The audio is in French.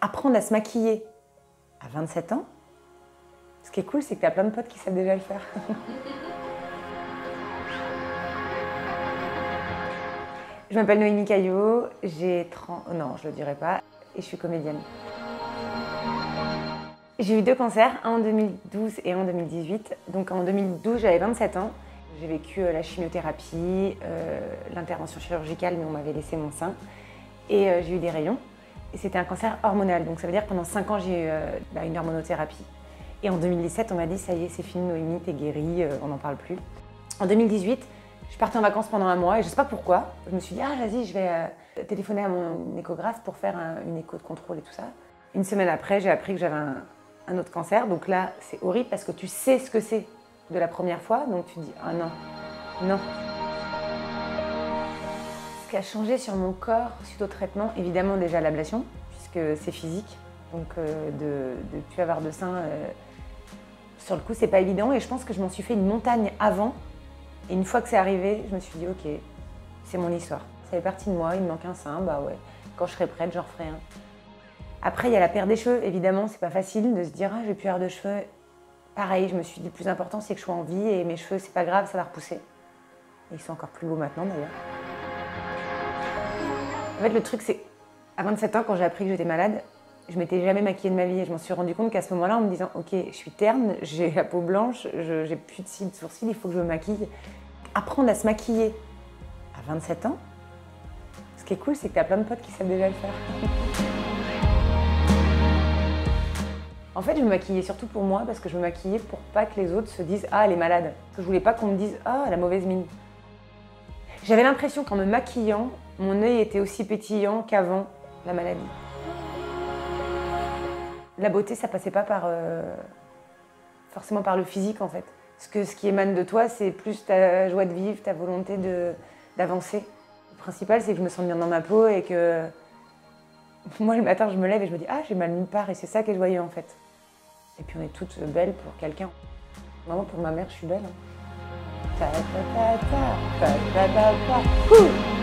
apprendre à se maquiller à 27 ans, ce qui est cool, c'est que tu as plein de potes qui savent déjà le faire. Je m'appelle Noémie Caillot, j'ai 30... Non, je le dirai pas, et je suis comédienne. J'ai eu 2 cancers, un en 2012 et un en 2018. Donc en 2012, j'avais 27 ans. J'ai vécu la chimiothérapie, l'intervention chirurgicale, mais on m'avait laissé mon sein. Et j'ai eu des rayons. Et c'était un cancer hormonal. Donc ça veut dire que pendant 5 ans, j'ai eu une hormonothérapie. Et en 2017, on m'a dit, ça y est, c'est fini Noémie, t'es guérie, on n'en parle plus. En 2018, je partais en vacances pendant un mois et je ne sais pas pourquoi. Je me suis dit, ah vas-y, je vais téléphoner à mon échographe pour faire une écho de contrôle et tout ça. Une semaine après, j'ai appris que j'avais un autre cancer. Donc là, c'est horrible parce que tu sais ce que c'est de la première fois. Donc tu te dis, ah non, non. Ce qui a changé sur mon corps suite au traitement, évidemment déjà l'ablation, puisque c'est physique. Donc de ne plus avoir de sein, sur le coup, c'est pas évident. Et je pense que je m'en suis fait une montagne avant. Et une fois que c'est arrivé, je me suis dit, ok, c'est mon histoire. Ça fait partie de moi, il me manque un sein, bah ouais. Quand je serai prête, j'en referai un. Après, il y a la perte des cheveux. Évidemment, c'est pas facile de se dire, ah, je vais plus avoir de cheveux. Pareil, je me suis dit, le plus important, c'est que je sois en vie et mes cheveux, c'est pas grave, ça va repousser. Et ils sont encore plus beaux maintenant, d'ailleurs. En fait, le truc, c'est, à 27 ans, quand j'ai appris que j'étais malade, je m'étais jamais maquillée de ma vie. Et je m'en suis rendu compte qu'à ce moment-là, en me disant, ok, je suis terne, j'ai la peau blanche, j'ai plus de cils, de sourcils, il faut que je me maquille. Apprendre à se maquiller à 27 ans, ce qui est cool, c'est que tu as plein de potes qui savent déjà le faire. En fait, je me maquillais surtout pour moi, parce que je me maquillais pour pas que les autres se disent « Ah, elle est malade ». Parce que je voulais pas qu'on me dise « Ah, elle a mauvaise mine ». J'avais l'impression qu'en me maquillant, mon œil était aussi pétillant qu'avant la maladie. La beauté, ça passait pas forcément par le physique, en fait. Parce que ce qui émane de toi, c'est plus ta joie de vivre, ta volonté d'avancer. Le principal, c'est que je me sens bien dans ma peau et que moi, le matin, je me lève et je me dis « Ah, j'ai mal nulle part » et c'est ça qui est joyeux, en fait. Et puis on est toutes belles pour quelqu'un. Maman, pour ma mère, je suis belle. Hein. Ta ta ta ta ta ta ta ta.